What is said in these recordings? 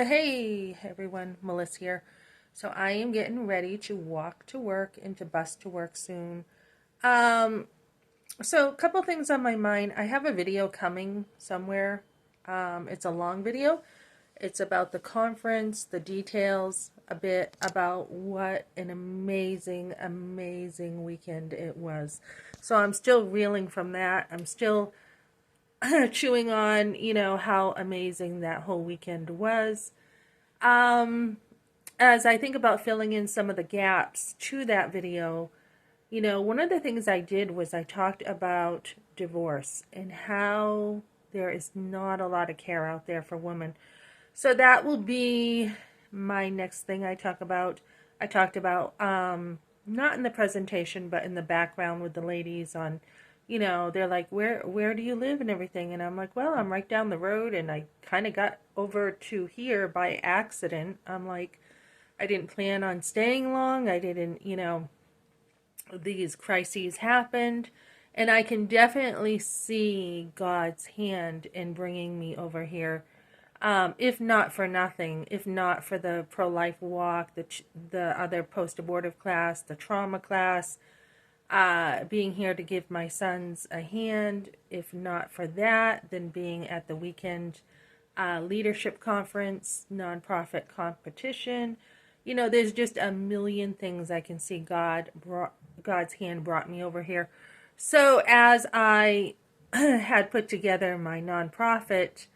Hey everyone, Melissa here. So I am getting ready to walk to work and to bus to work soon. Um, so a couple things on my mind. I have a video coming somewhere. It's a long video. It's about the conference, the details, a bit about what an amazing, amazing weekend it was. So I'm still reeling from that. I'm still chewing on, how amazing that whole weekend was. Um, as I think about filling in some of the gaps to that video, one of the things I did was I talked about divorce and how there is not a lot of care out there for women. So that will be my next thing I talk about. I talked about, not in the presentation, but in the background with the ladies on, they're like, where do you live and everything? And I'm like, well, I'm right down the road, and I kind of got over to here by accident. I'm like, I didn't plan on staying long. I didn't, these crises happened. And I can definitely see God's hand in bringing me over here. If not for nothing, if not for the pro-life walk, the other post-abortive class, the trauma class, being here to give my sons a hand. If not for that, then being at the weekend leadership conference, nonprofit competition. There's just a million things I can see God's hand brought me over here. So as I had put together my nonprofit,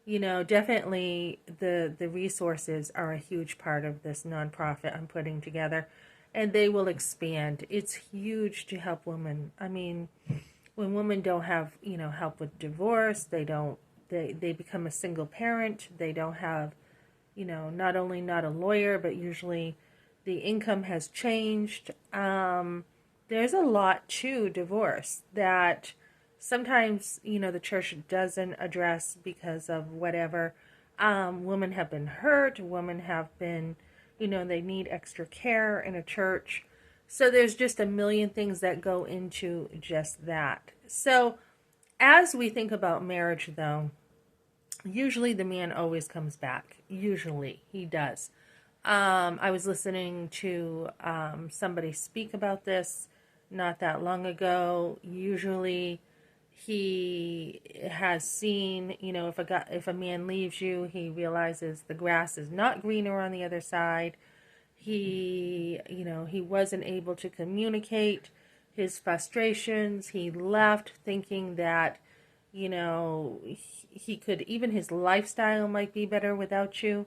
definitely the resources are a huge part of this nonprofit I'm putting together, and they will expand. It's huge to help women. I mean, when women don't have, help with divorce, they become a single parent. They don't have, not only not a lawyer, but usually the income has changed. There's a lot to divorce that sometimes, the church doesn't address because of whatever. Women have been hurt. Women have been, they need extra care in a church. So there's just a million things that go into just that. So as we think about marriage, though, usually the man always comes back. Usually he does. I was listening to somebody speak about this not that long ago. Usually he has seen, if a man leaves you, he realizes the grass is not greener on the other side. He wasn't able to communicate his frustrations. He left thinking that, he could, even his lifestyle might be better without you.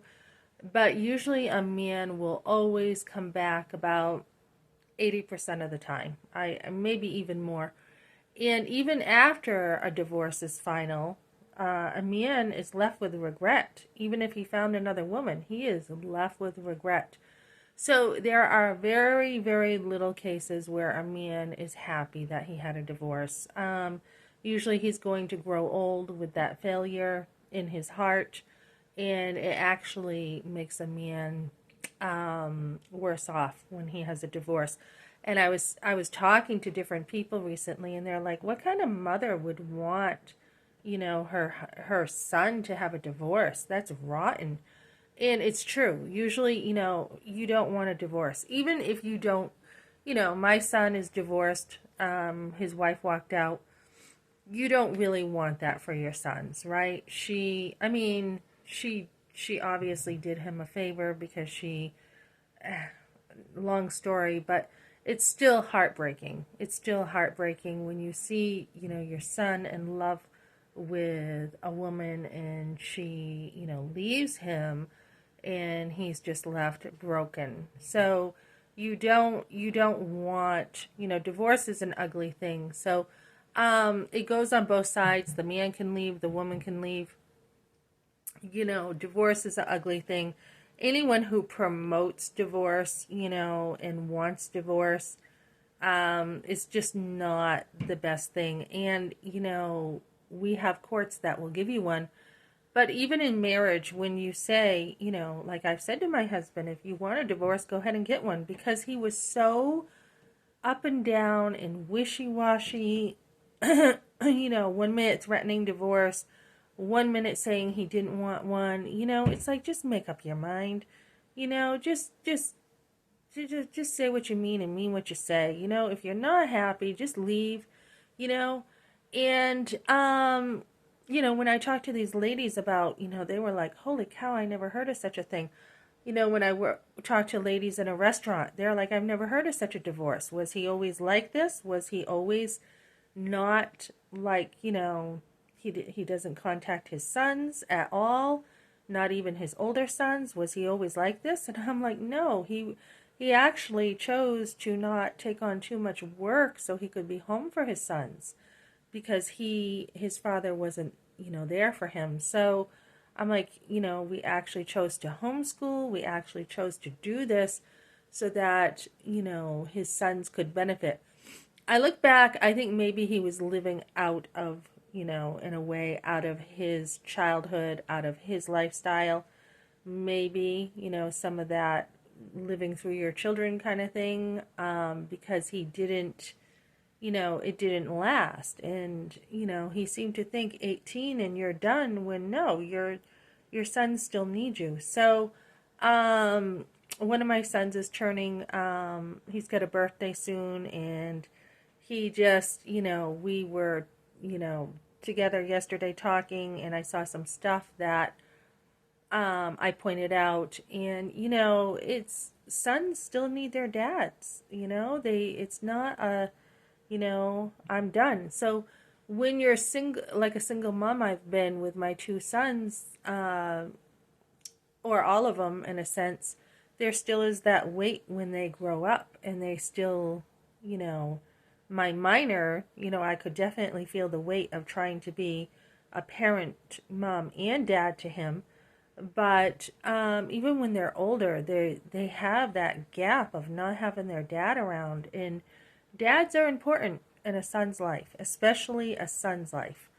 But usually a man will always come back about 80% of the time. Maybe even more. And even after a divorce is final, a man is left with regret. Even if he found another woman, he is left with regret. So there are very, very little cases where a man is happy that he had a divorce. Usually he's going to grow old with that failure in his heart, and it actually makes a man worse off when he has a divorce. And I was talking to different people recently, and they're like, what kind of mother would want, her son to have a divorce? That's rotten. And it's true. Usually, you don't want a divorce. Even if you don't, my son is divorced. His wife walked out. You don't really want that for your sons, right? She obviously did him a favor because long story, but it's still heartbreaking. It's still heartbreaking when you see, your son in love with a woman, and she, leaves him, and he's just left broken. So you don't want, divorce is an ugly thing. So it goes on both sides. The man can leave, the woman can leave. Divorce is an ugly thing. Anyone who promotes divorce, and wants divorce, is just not the best thing. And, we have courts that will give you one. But even in marriage, when you say, like I've said to my husband, if you want a divorce, go ahead and get one, because he was so up and down and wishy-washy, 1 minute threatening divorce, one minute saying he didn't want one. It's like, just make up your mind. Just say what you mean and mean what you say. If you're not happy, just leave. You know, and when I talked to these ladies about, they were like, "Holy cow, I never heard of such a thing." When I talked to ladies in a restaurant, they're like, "I've never heard of such a divorce. Was he always like this? Was he always not like, he doesn't contact his sons at all, not even his older sons? Was he always like this?" And I'm like, "No, he actually chose to not take on too much work so he could be home for his sons, because his father wasn't, there for him." So I'm like, we actually chose to homeschool. We actually chose to do this so that, his sons could benefit. I look back, I think maybe he was living out of, in a way, out of his childhood, out of his lifestyle. Maybe, some of that living through your children kind of thing, because he didn't, it didn't last. And, he seemed to think 18 and you're done, when no, your sons still need you. So, one of my sons is turning, he's got a birthday soon, and he just, we were, together yesterday talking, and I saw some stuff that I pointed out, and it's, sons still need their dads. It's not a, I'm done. So when you're single, like a single mom, I've been with my two sons, or all of them in a sense, there still is that weight when they grow up, and they still, my minor, I could definitely feel the weight of trying to be a parent, mom and dad to him. But even when they're older, they have that gap of not having their dad around. And dads are important in a son's life, especially a son's life.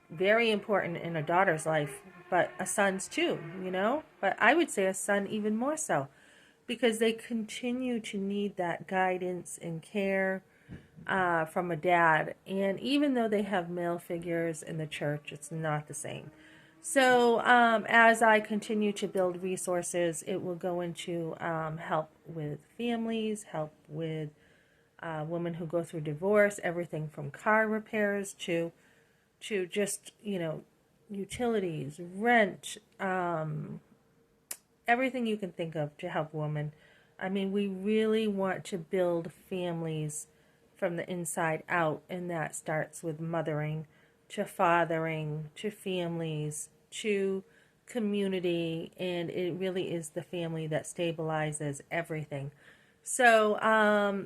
Very important in a daughter's life, but a son's too, But I would say a son even more so, because they continue to need that guidance and care from a dad. And even though they have male figures in the church, it's not the same. So as I continue to build resources, it will go into help with families, help with women who go through divorce, everything from car repairs to just, utilities, rent, everything you can think of to help women. I mean, we really want to build families from the inside out, and that starts with mothering, to fathering, to families, to community, and it really is the family that stabilizes everything. So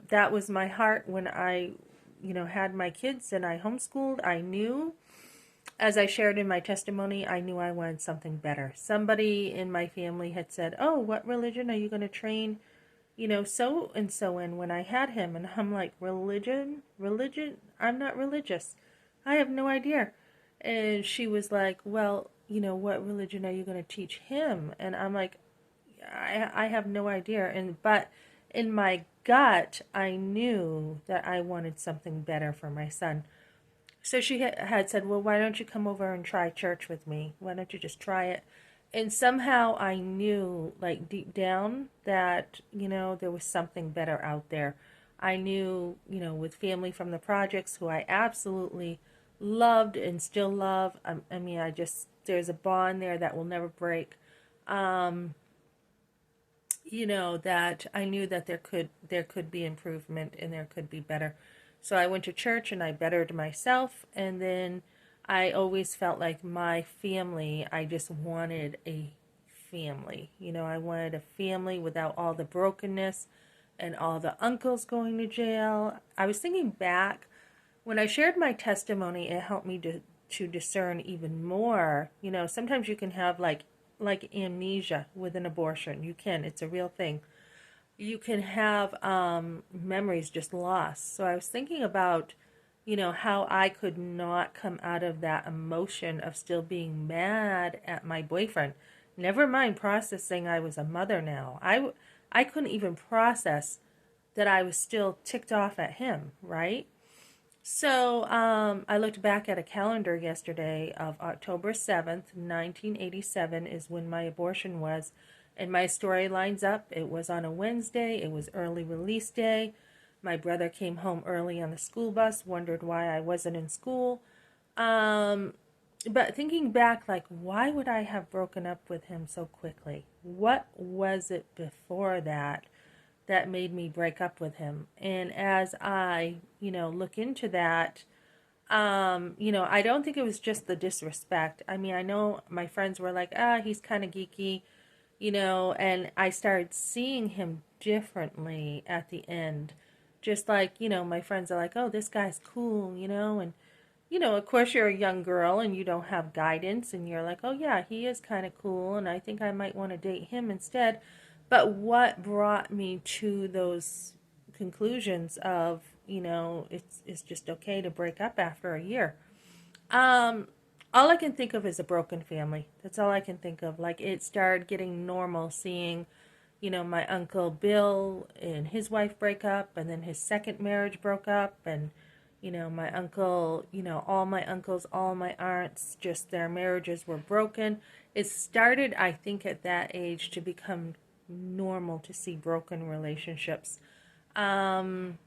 that was my heart when I, had my kids and I homeschooled. I knew, as I shared in my testimony, I knew I wanted something better. Somebody in my family had said, "Oh, what religion are you going to train, so and so in," when I had him. And I'm like, "Religion? Religion? I'm not religious. I have no idea." And she was like, "Well, what religion are you going to teach him?" And I'm like, I have no idea. But in my gut, I knew that I wanted something better for my son. So she had said, "Well, why don't you come over and try church with me? Why don't you just try it?" And somehow I knew, like deep down, that, there was something better out there. I knew, with family from the projects, who I absolutely loved and still love. I mean, there's a bond there that will never break. That I knew that there could be improvement, and there could be better. So I went to church and I bettered myself, and then I always felt like my family, I just wanted a family. I wanted a family without all the brokenness and all the uncles going to jail. I was thinking back, when I shared my testimony, it helped me to discern even more. Sometimes you can have like amnesia with an abortion. You can. It's a real thing. You can have memories just lost. So I was thinking about, how I could not come out of that emotion of still being mad at my boyfriend. Never mind processing I was a mother now. I couldn't even process that I was still ticked off at him, right? So I looked back at a calendar yesterday of October 7th, 1987 is when my abortion was. And my story lines up. It was on a Wednesday. It was early release day. My brother came home early on the school bus, wondered why I wasn't in school. Um, but thinking back, like, why would I have broken up with him so quickly? What was it before that made me break up with him? And as I, look into that, I don't think it was just the disrespect. I mean, I know my friends were like, he's kind of geeky, and I started seeing him differently at the end. Just like, my friends are like, oh, this guy's cool, and of course, you're a young girl and you don't have guidance, and you're like, oh, yeah, he is kind of cool, and I think I might want to date him instead. But what brought me to those conclusions of, it's just okay to break up after a year? Um, all I can think of is a broken family. That's all I can think of. Like, it started getting normal seeing, my uncle Bill and his wife break up, and then his second marriage broke up, and my uncle, all my uncles, all my aunts, just their marriages were broken. It started, I think, at that age to become normal to see broken relationships. Um,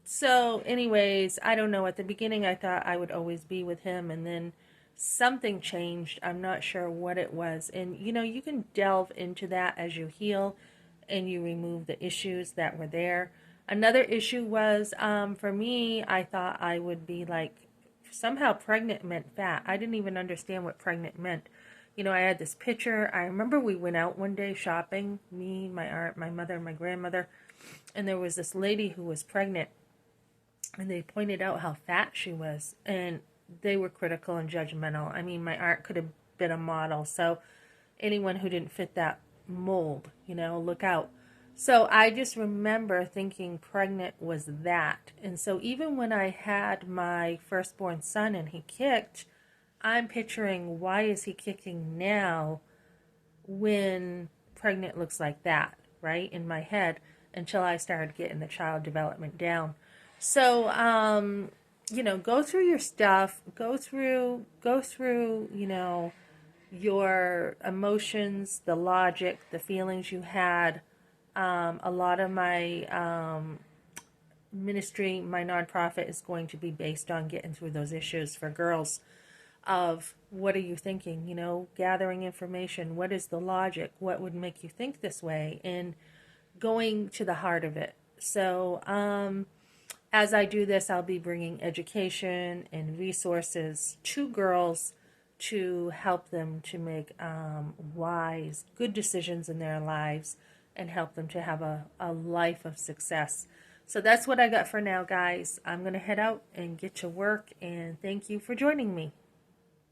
so, anyways, I don't know. At the beginning, I thought I would always be with him, and then something changed. I'm not sure what it was. And, you can delve into that as you heal and you remove the issues that were there. Another issue was for me, I thought I would be like somehow pregnant meant fat. I didn't even understand what pregnant meant. I had this picture. I remember we went out one day shopping, me, my aunt, my mother, my grandmother, and there was this lady who was pregnant, and they pointed out how fat she was, and they were critical and judgmental. I mean, my aunt could have been a model, so anyone who didn't fit that mold, look out. So I just remember thinking pregnant was that. And so even when I had my firstborn son and he kicked, I'm picturing, why is he kicking now when pregnant looks like that, right? In my head, until I started getting the child development down. So, go through your stuff, go through, your emotions, the logic, the feelings you had. A lot of my ministry, my nonprofit, is going to be based on getting through those issues for girls of what are you thinking, gathering information, what is the logic, what would make you think this way, and going to the heart of it. So, as I do this, I'll be bringing education and resources to girls to help them to make wise, good decisions in their lives and help them to have a life of success. So that's what I got for now, guys. I'm going to head out and get to work, and thank you for joining me.